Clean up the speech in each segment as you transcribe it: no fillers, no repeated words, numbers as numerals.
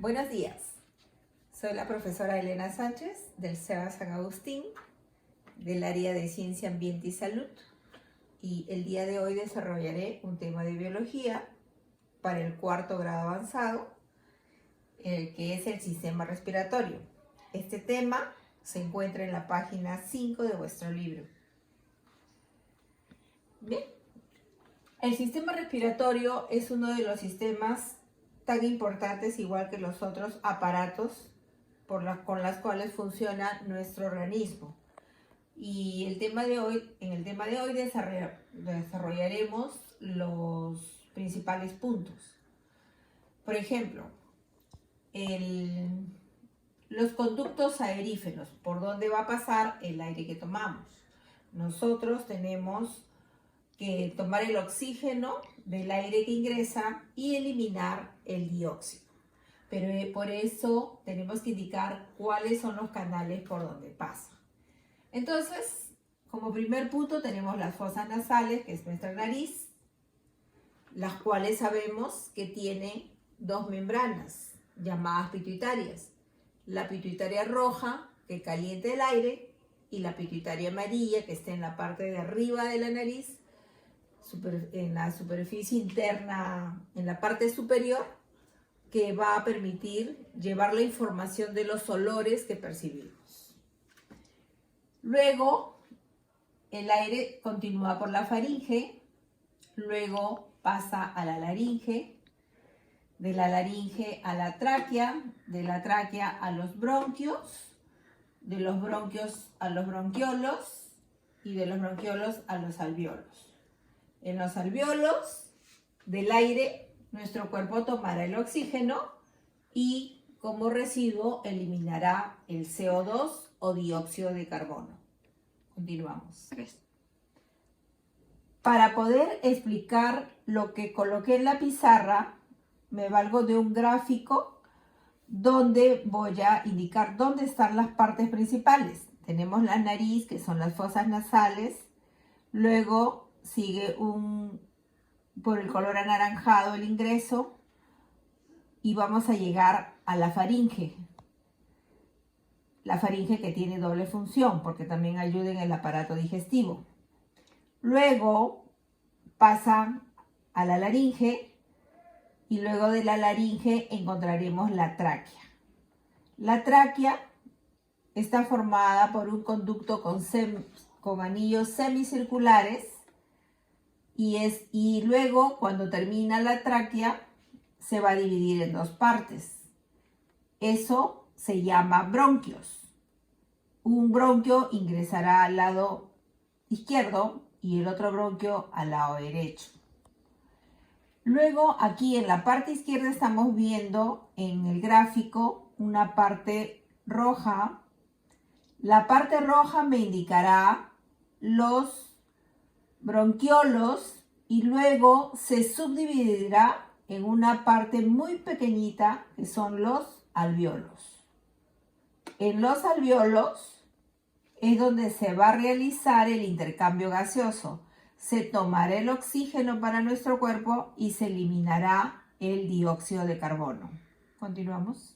Buenos días, soy la profesora Elena Sánchez del CEBA San Agustín, del área de Ciencia, Ambiente y Salud, y el día de hoy desarrollaré un tema de biología para el cuarto grado avanzado, que es el sistema respiratorio. Este tema se encuentra en la página 5 de vuestro libro. Bien, el sistema respiratorio es uno de los sistemas tan importantes, igual que los otros aparatos con las cuales funciona nuestro organismo. Y en el tema de hoy desarrollaremos los principales puntos. Por ejemplo, los conductos aeríferos, por donde va a pasar el aire que tomamos. Nosotros tenemos que tomar el oxígeno del aire que ingresa y eliminar el dióxido. Pero por eso tenemos que indicar cuáles son los canales por donde pasa. Entonces, como primer punto tenemos las fosas nasales, que es nuestra nariz, las cuales sabemos que tienen dos membranas llamadas pituitarias. La pituitaria roja, que calienta el aire, y la pituitaria amarilla, que está en la parte de arriba de la nariz, en la superficie interna, en la parte superior, que va a permitir llevar la información de los olores que percibimos. Luego, el aire continúa por la faringe, luego pasa a la laringe, de la laringe a la tráquea, de la tráquea a los bronquios, de los bronquios a los bronquiolos y de los bronquiolos a los alvéolos. En los alvéolos del aire, nuestro cuerpo tomará el oxígeno y como residuo eliminará el CO2 o dióxido de carbono. Continuamos. Para poder explicar lo que coloqué en la pizarra, me valgo de un gráfico donde voy a indicar dónde están las partes principales. Tenemos la nariz, que son las fosas nasales, luego sigue por el color anaranjado el ingreso y vamos a llegar a la faringe. La faringe que tiene doble función porque también ayuda en el aparato digestivo. Luego pasa a la laringe y luego de la laringe encontraremos la tráquea. La tráquea está formada por un conducto con anillos semicirculares y luego, cuando termina la tráquea, se va a dividir en dos partes. Eso se llama bronquios. Un bronquio ingresará al lado izquierdo y el otro bronquio al lado derecho. Luego, aquí en la parte izquierda estamos viendo en el gráfico una parte roja. La parte roja me indicará los bronquiolos y luego se subdividirá en una parte muy pequeñita que son los alvéolos. En los alvéolos es donde se va a realizar el intercambio gaseoso. Se tomará el oxígeno para nuestro cuerpo y se eliminará el dióxido de carbono. Continuamos.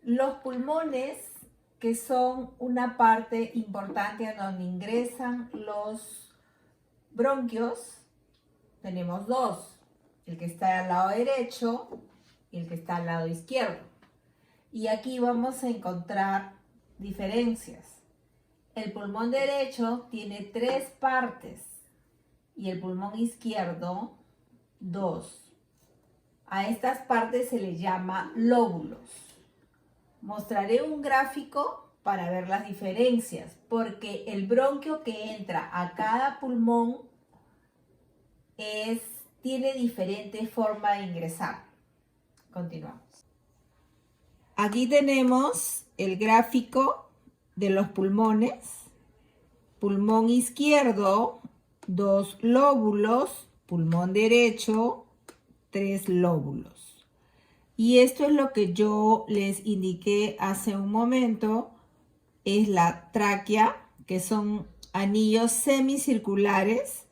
Los pulmones, que son una parte importante a donde ingresan los bronquios, tenemos dos, el que está al lado derecho y el que está al lado izquierdo. Y aquí vamos a encontrar diferencias. El pulmón derecho tiene 3 partes y el pulmón izquierdo 2. A estas partes se les llama lóbulos. Mostraré un gráfico para ver las diferencias, porque el bronquio que entra a cada pulmón tiene diferente forma de ingresar. Continuamos. Aquí tenemos el gráfico de los pulmones. Pulmón izquierdo, 2 lóbulos. Pulmón derecho, 3 lóbulos. Y esto es lo que yo les indiqué hace un momento, es la tráquea, que son anillos semicirculares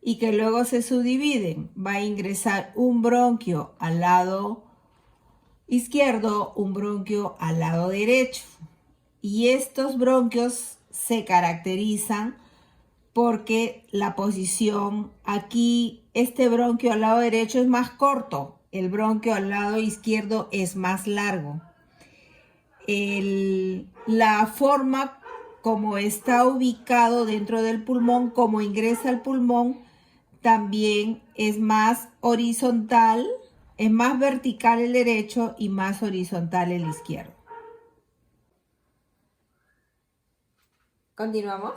y que luego se subdividen. Va a ingresar un bronquio al lado izquierdo, un bronquio al lado derecho. Y estos bronquios se caracterizan porque la posición aquí, este bronquio al lado derecho es más corto, el bronquio al lado izquierdo es más largo. La forma como está ubicado dentro del pulmón, como ingresa al pulmón, también es más horizontal, es más vertical el derecho y más horizontal el izquierdo. Continuamos.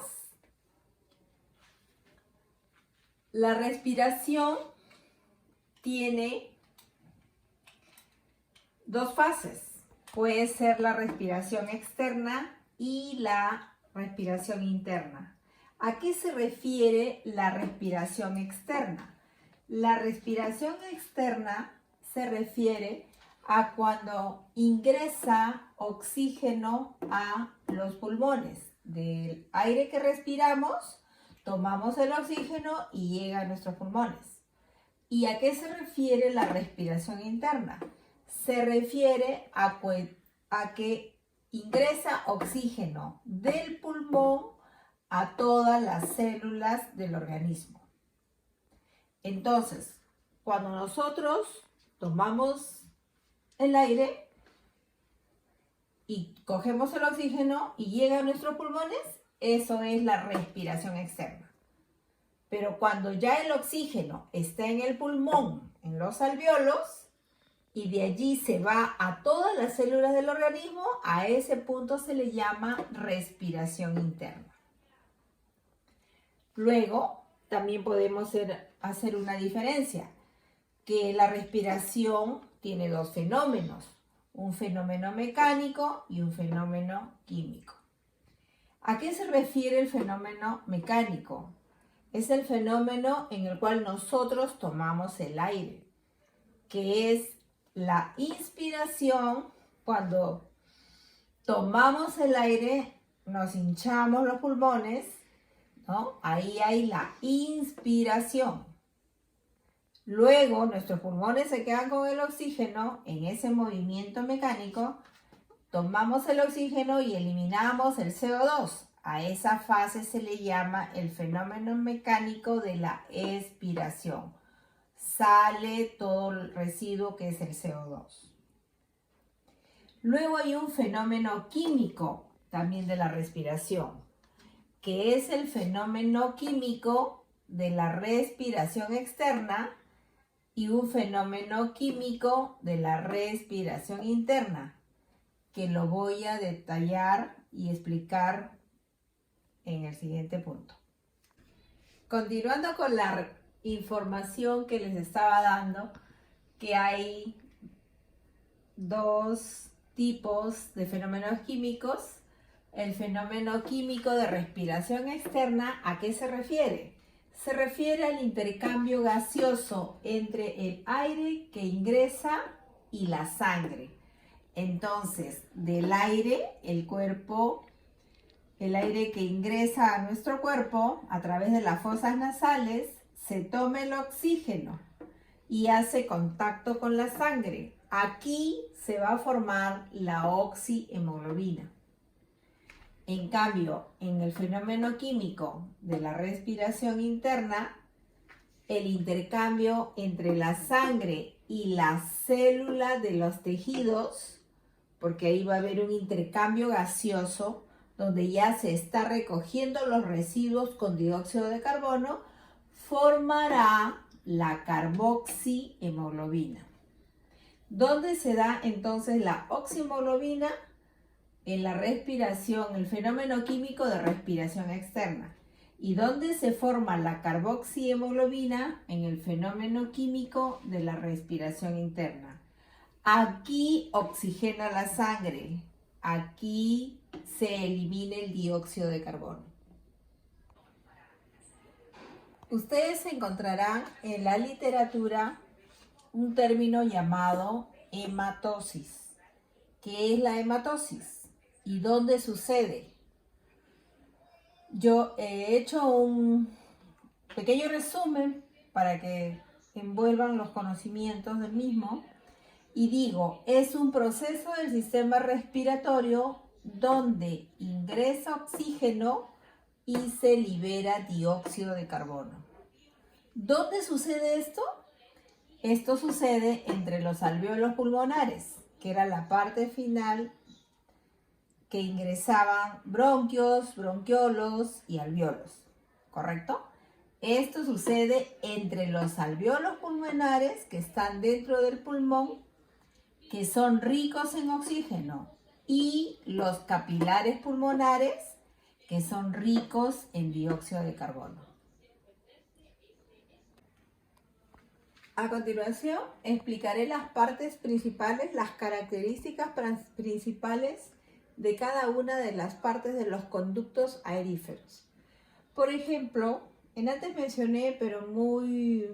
La respiración tiene dos fases. Puede ser la respiración externa y la respiración interna. ¿A qué se refiere la respiración externa? La respiración externa se refiere a cuando ingresa oxígeno a los pulmones. Del aire que respiramos, tomamos el oxígeno y llega a nuestros pulmones. ¿Y a qué se refiere la respiración interna? Se refiere a que ingresa oxígeno del pulmón a todas las células del organismo. Entonces, cuando nosotros tomamos el aire y cogemos el oxígeno y llega a nuestros pulmones, eso es la respiración externa. Pero cuando ya el oxígeno está en el pulmón, en los alvéolos, y de allí se va a todas las células del organismo, a ese punto se le llama respiración interna. Luego, también podemos hacer una diferencia, que la respiración tiene dos fenómenos, un fenómeno mecánico y un fenómeno químico. ¿A qué se refiere el fenómeno mecánico? Es el fenómeno en el cual nosotros tomamos el aire, que es la inspiración. Cuando tomamos el aire, nos hinchamos los pulmones, ¿no? Ahí hay la inspiración. Luego, nuestros pulmones se quedan con el oxígeno en ese movimiento mecánico. Tomamos el oxígeno y eliminamos el CO2. A esa fase se le llama el fenómeno mecánico de la expiración. Sale todo el residuo que es el CO2. Luego hay un fenómeno químico también de la respiración, que es el fenómeno químico de la respiración externa y un fenómeno químico de la respiración interna, que lo voy a detallar y explicar en el siguiente punto. Continuando con la información que les estaba dando, que hay dos tipos de fenómenos químicos. El fenómeno químico de respiración externa, ¿a qué se refiere? Se refiere al intercambio gaseoso entre el aire que ingresa y la sangre. Entonces, del aire, el aire que ingresa a nuestro cuerpo a través de las fosas nasales, se toma el oxígeno y hace contacto con la sangre. Aquí se va a formar la oxihemoglobina. En cambio, en el fenómeno químico de la respiración interna, el intercambio entre la sangre y las células de los tejidos, porque ahí va a haber un intercambio gaseoso donde ya se está recogiendo los residuos con dióxido de carbono, formará la carboxihemoglobina. ¿Dónde se da entonces la oxihemoglobina? En la respiración, el fenómeno químico de respiración externa. ¿Y dónde se forma la carboxihemoglobina? En el fenómeno químico de la respiración interna. Aquí oxigena la sangre, aquí se elimina el dióxido de carbono. Ustedes encontrarán en la literatura un término llamado hematosis. ¿Qué es la hematosis? ¿Y dónde sucede? Yo he hecho un Pequeño resumen para que envuelvan los conocimientos del mismo. Y digo, es un proceso del sistema respiratorio donde ingresa oxígeno y se libera dióxido de carbono. ¿Dónde sucede esto? Esto sucede entre los alvéolos pulmonares, que era la parte final que ingresaban bronquios, bronquiolos y alvéolos, ¿correcto? Esto sucede entre los alvéolos pulmonares que están dentro del pulmón, que son ricos en oxígeno, y los capilares pulmonares, que son ricos en dióxido de carbono. A continuación, explicaré las partes principales, las características principales de cada una de las partes de los conductos aeríferos. Por ejemplo, antes mencioné, pero muy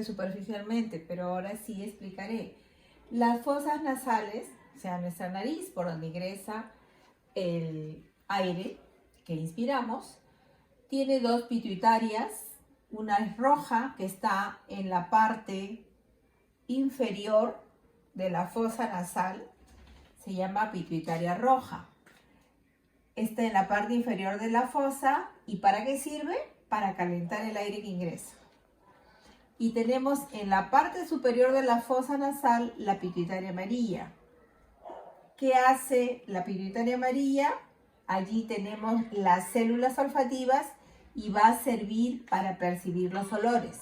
superficialmente, pero ahora sí explicaré. Las fosas nasales, o sea, nuestra nariz, por donde ingresa el aire que inspiramos, tiene dos pituitarias. Una es roja, que está en la parte inferior de la fosa nasal, se llama pituitaria roja. Está en la parte inferior de la fosa. ¿Y para qué sirve? Para calentar el aire que ingresa. Y tenemos en la parte superior de la fosa nasal la pituitaria amarilla. ¿Qué hace la pituitaria amarilla? Allí tenemos las células olfativas y va a servir para percibir los olores.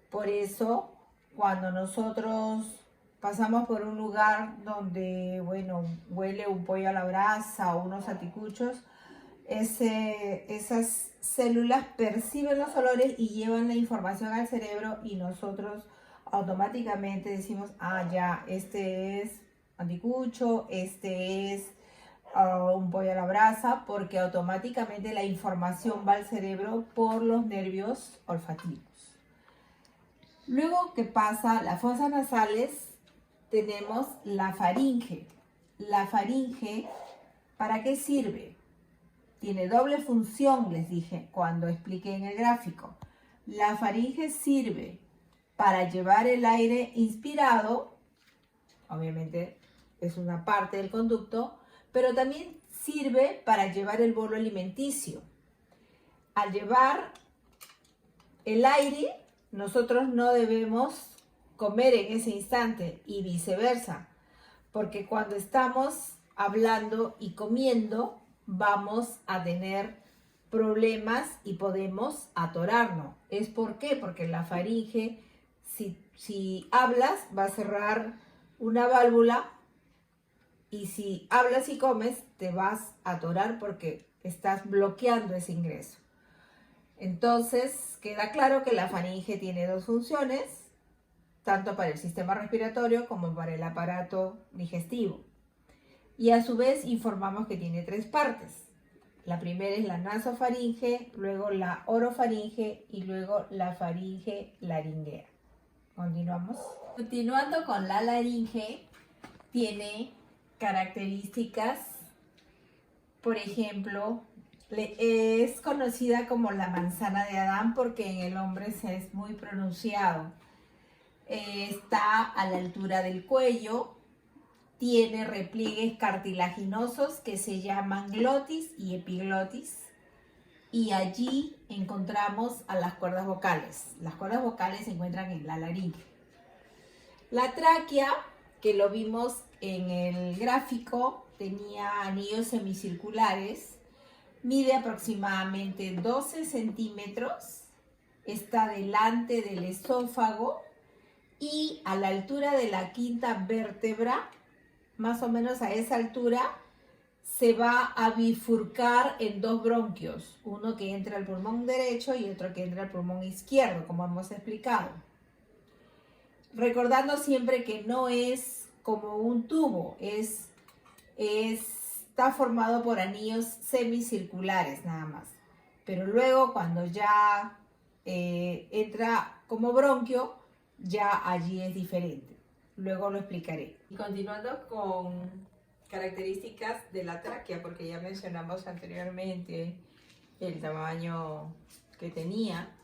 Por eso, cuando nosotros pasamos por un lugar donde, huele un pollo a la brasa o unos anticuchos, esas células perciben los olores y llevan la información al cerebro, y nosotros automáticamente decimos, ya, este es anticucho, este es un pollo a la brasa, porque automáticamente la información va al cerebro por los nervios olfativos. Luego que pasa las fosas nasales, tenemos la faringe. La faringe, ¿para qué sirve? Tiene doble función, les dije cuando expliqué en el gráfico. La faringe sirve para llevar el aire inspirado, obviamente es una parte del conducto, pero también sirve para llevar el bolo alimenticio. Al llevar el aire, nosotros no debemos comer en ese instante y viceversa, porque cuando estamos hablando y comiendo, vamos a tener problemas y podemos atorarnos. ¿Es por qué? Porque la faringe, si hablas, va a cerrar una válvula, y si hablas y comes, te vas a atorar porque estás bloqueando ese ingreso. Entonces, queda claro que la faringe tiene dos funciones, tanto para el sistema respiratorio como para el aparato digestivo. Y a su vez informamos que tiene tres partes. La primera es la nasofaringe, luego la orofaringe y luego la faringe laringea. Continuamos. Continuando con la laringe, tiene características, por ejemplo, es conocida como la manzana de Adán porque en el hombre es muy pronunciado. Está a la altura del cuello, tiene repliegues cartilaginosos que se llaman glotis y epiglotis, y allí encontramos a las cuerdas vocales. Las cuerdas vocales se encuentran en la laringe. La tráquea, que lo vimos en el gráfico, tenía anillos semicirculares, mide aproximadamente 12 centímetros, está delante del esófago y a la altura de la quinta vértebra, más o menos a esa altura, se va a bifurcar en dos bronquios, uno que entra al pulmón derecho y otro que entra al pulmón izquierdo, como hemos explicado. Recordando siempre que no es como un tubo, está formado por anillos semicirculares nada más. Pero luego cuando ya entra como bronquio, ya allí es diferente. Luego lo explicaré. Y continuando con características de la tráquea, porque ya mencionamos anteriormente el tamaño que tenía.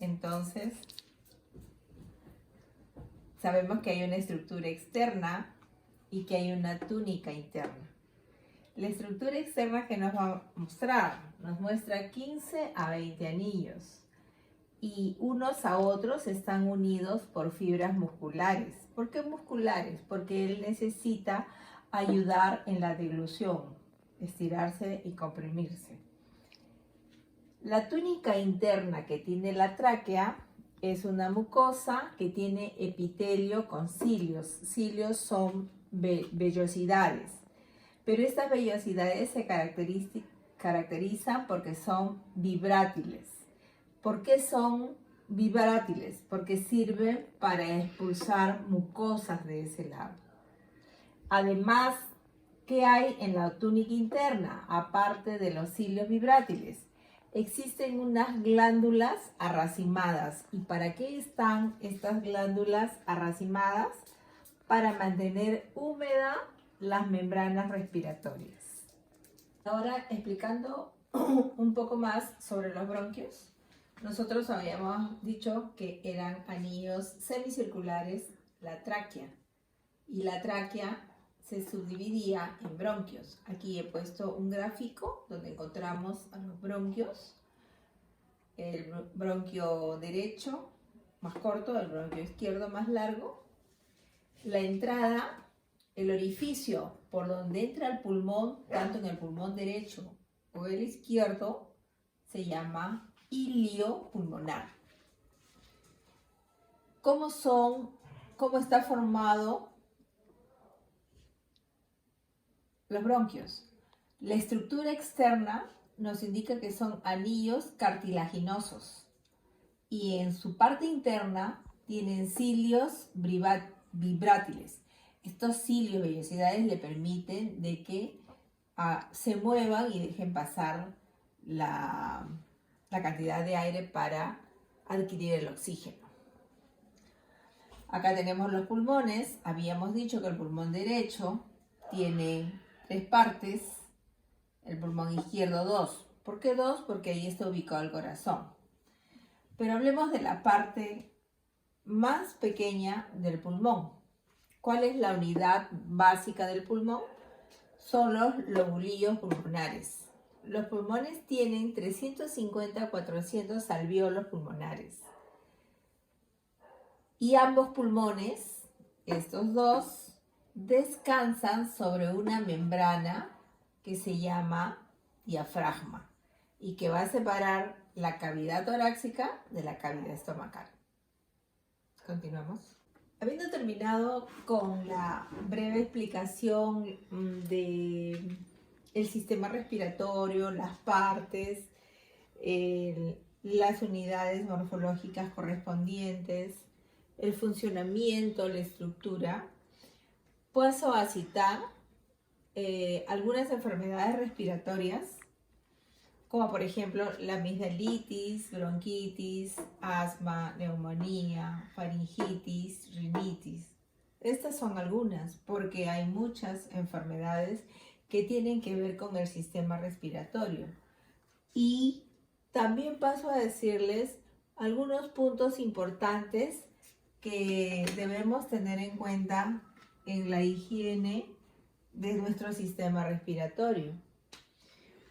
Entonces, sabemos que hay una estructura externa y que hay una túnica interna. La estructura externa que nos va a mostrar, nos muestra 15 a 20 anillos y unos a otros están unidos por fibras musculares. ¿Por qué musculares? Porque él necesita ayudar en la deglución, estirarse y comprimirse. La túnica interna que tiene la tráquea es una mucosa que tiene epitelio con cilios. Cilios son vellosidades, pero estas vellosidades se caracterizan porque son vibrátiles. ¿Por qué son vibrátiles? Porque sirven para expulsar mucosas de ese lado. Además, ¿qué hay en la túnica interna? Aparte de los cilios vibrátiles, existen unas glándulas arracimadas. ¿Y para qué están estas glándulas arracimadas? Para mantener húmeda las membranas respiratorias. Ahora, explicando un poco más sobre los bronquios, nosotros habíamos dicho que eran anillos semicirculares la tráquea, y la tráquea se subdividía en bronquios. Aquí he puesto un gráfico donde encontramos a los bronquios. El bronquio derecho más corto, el bronquio izquierdo más largo. La entrada, el orificio por donde entra el pulmón, tanto en el pulmón derecho o el izquierdo, se llama ilio pulmonar. ¿Cómo está formado los bronquios? La estructura externa nos indica que son anillos cartilaginosos y en su parte interna tienen cilios vibrátiles. Estos cilios, vellosidades, le permiten de que se muevan y dejen pasar la cantidad de aire para adquirir el oxígeno. Acá tenemos los pulmones. Habíamos dicho que el pulmón derecho tiene 3 partes, el pulmón izquierdo 2. ¿Por qué 2? Porque ahí está ubicado el corazón. Pero hablemos de la parte más pequeña del pulmón. ¿Cuál es la unidad básica del pulmón? Son los lobulillos pulmonares. Los pulmones tienen 350 a 400 alvéolos pulmonares. Y ambos pulmones, estos dos, descansan sobre una membrana que se llama diafragma y que va a separar la cavidad torácica de la cavidad estomacal. Continuamos. Habiendo terminado con la breve explicación del sistema respiratorio, las partes, las unidades morfológicas correspondientes, el funcionamiento, la estructura, paso a citar algunas enfermedades respiratorias, como por ejemplo la amigdalitis, bronquitis, asma, neumonía, faringitis, rinitis. Estas son algunas, porque hay muchas enfermedades que tienen que ver con el sistema respiratorio. Y también paso a decirles algunos puntos importantes que debemos tener en cuenta en la higiene de nuestro sistema respiratorio.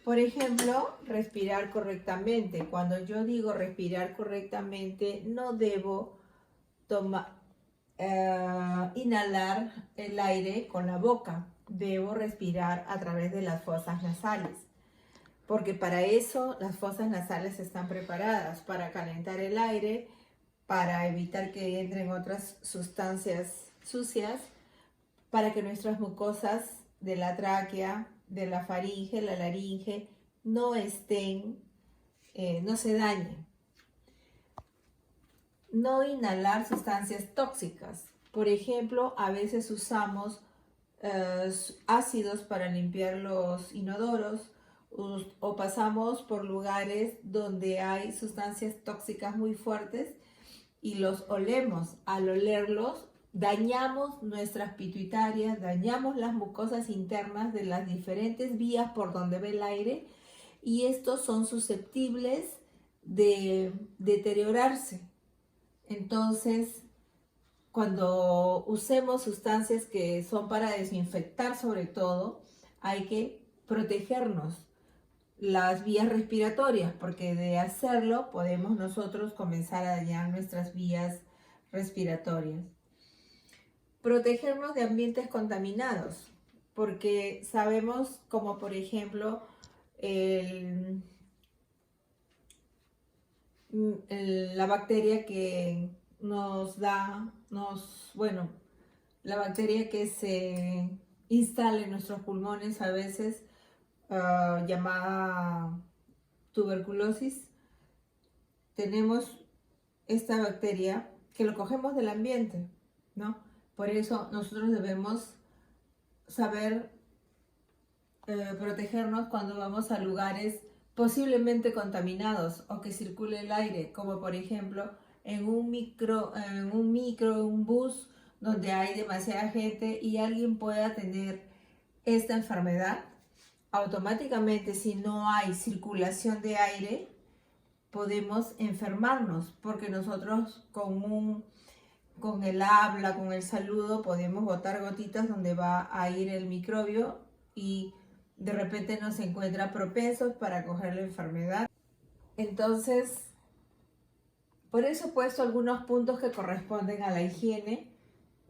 Por ejemplo, respirar correctamente. Cuando yo digo respirar correctamente, no debo inhalar el aire con la boca. Debo respirar a través de las fosas nasales, porque para eso las fosas nasales están preparadas, para calentar el aire, para evitar que entren otras sustancias sucias, para que nuestras mucosas de la tráquea, de la faringe, la laringe, no se dañen. No inhalar sustancias tóxicas. Por ejemplo, a veces usamos ácidos para limpiar los inodoros o pasamos por lugares donde hay sustancias tóxicas muy fuertes y los olemos. Al olerlos, dañamos nuestras pituitarias, dañamos las mucosas internas de las diferentes vías por donde va el aire y estos son susceptibles de deteriorarse. Entonces, cuando usemos sustancias que son para desinfectar sobre todo, hay que protegernos las vías respiratorias, porque de hacerlo podemos nosotros comenzar a dañar nuestras vías respiratorias. Protegernos de ambientes contaminados, porque sabemos como por ejemplo la bacteria que la bacteria que se instala en nuestros pulmones a veces, llamada tuberculosis. Tenemos esta bacteria que lo cogemos del ambiente, ¿no? Por eso nosotros debemos saber protegernos cuando vamos a lugares posiblemente contaminados o que circule el aire, como por ejemplo en un un bus donde hay demasiada gente y alguien pueda tener esta enfermedad. Automáticamente, si no hay circulación de aire, podemos enfermarnos, porque nosotros con el habla, con el saludo, podemos botar gotitas donde va a ir el microbio y de repente nos encuentra propensos para coger la enfermedad. Entonces, por eso he puesto algunos puntos que corresponden a la higiene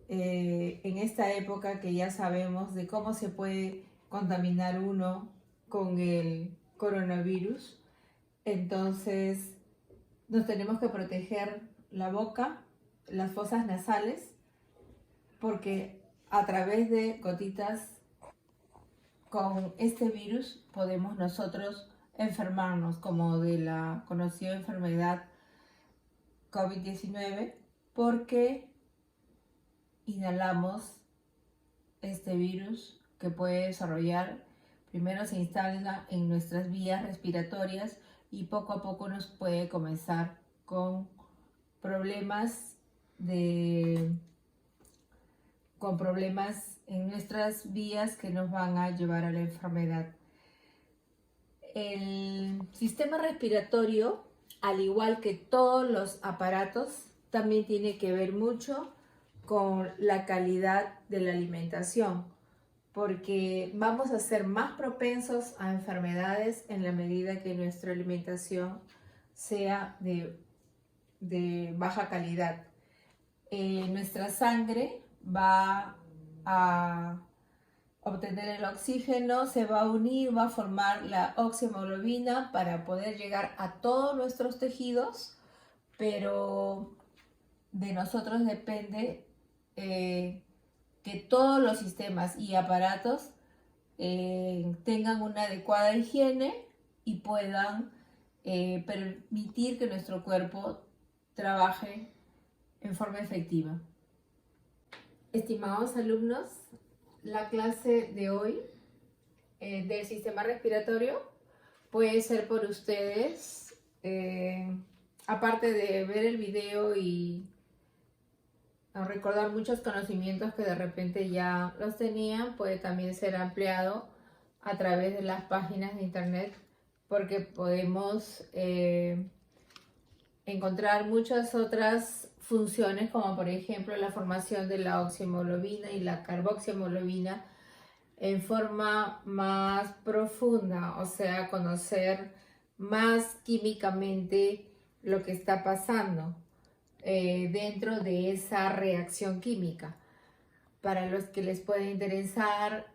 en esta época que ya sabemos de cómo se puede contaminar uno con el coronavirus. Entonces, nos tenemos que proteger la boca, las fosas nasales, porque a través de gotitas con este virus podemos nosotros enfermarnos, como de la conocida enfermedad COVID-19, porque inhalamos este virus que puede desarrollar. Primero se instala en nuestras vías respiratorias y poco a poco nos puede comenzar con problemas en nuestras vías que nos van a llevar a la enfermedad. El sistema respiratorio, al igual que todos los aparatos, también tiene que ver mucho con la calidad de la alimentación, porque vamos a ser más propensos a enfermedades en la medida que nuestra alimentación sea de baja calidad. Nuestra sangre va a obtener el oxígeno, se va a unir, va a formar la oxihemoglobina para poder llegar a todos nuestros tejidos, pero de nosotros depende que todos los sistemas y aparatos tengan una adecuada higiene y puedan permitir que nuestro cuerpo trabaje en forma efectiva. Estimados alumnos, la clase de hoy del sistema respiratorio puede ser por ustedes, aparte de ver el video y recordar muchos conocimientos que de repente ya los tenían, puede también ser ampliado a través de las páginas de internet, porque podemos encontrar muchas otras funciones, como por ejemplo la formación de la oxihemoglobina y la carboxihemoglobina en forma más profunda, o sea, conocer más químicamente lo que está pasando dentro de esa reacción química. Para los que les pueda interesar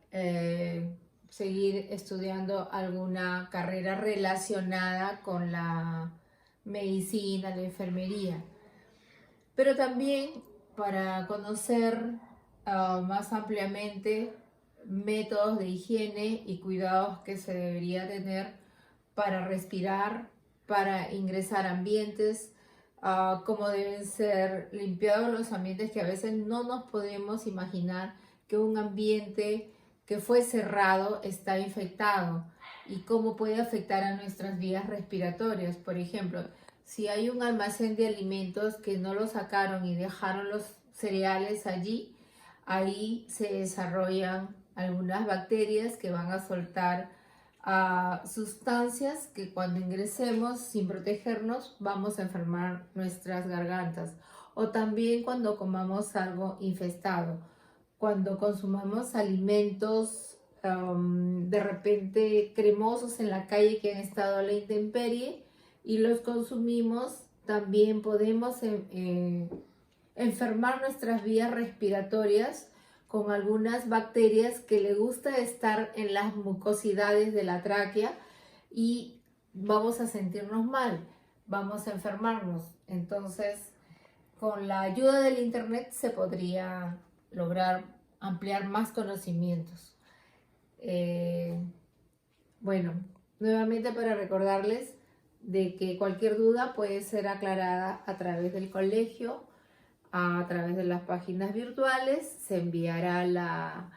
seguir estudiando alguna carrera relacionada con la medicina, la enfermería, pero también para conocer más ampliamente métodos de higiene y cuidados que se debería tener para respirar, para ingresar a ambientes, cómo deben ser limpiados los ambientes, que a veces no nos podemos imaginar que un ambiente que fue cerrado está infectado y cómo puede afectar a nuestras vías respiratorias. Por ejemplo, si hay un almacén de alimentos que no lo sacaron y dejaron los cereales allí, ahí se desarrollan algunas bacterias que van a soltar a sustancias que cuando ingresemos sin protegernos vamos a enfermar nuestras gargantas, o también cuando comamos algo infestado, cuando consumamos alimentos de repente cremosos en la calle que han estado a la intemperie y los consumimos, también podemos enfermar nuestras vías respiratorias con algunas bacterias que le gusta estar en las mucosidades de la tráquea y vamos a sentirnos mal, vamos a enfermarnos. Entonces, con la ayuda del internet se podría lograr ampliar más conocimientos. Bueno, nuevamente para recordarles de que cualquier duda puede ser aclarada a través del colegio, a través de las páginas virtuales, se enviará la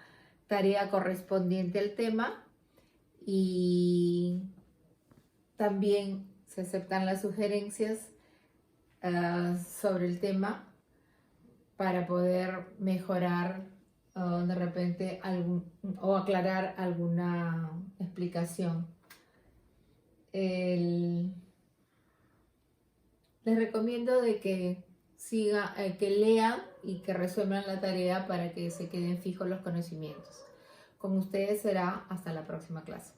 tarea correspondiente al tema y también se aceptan las sugerencias sobre el tema para poder mejorar de repente o aclarar alguna explicación. Les recomiendo de que que lean y que resuelvan la tarea para que se queden fijos los conocimientos. Con ustedes será hasta la próxima clase.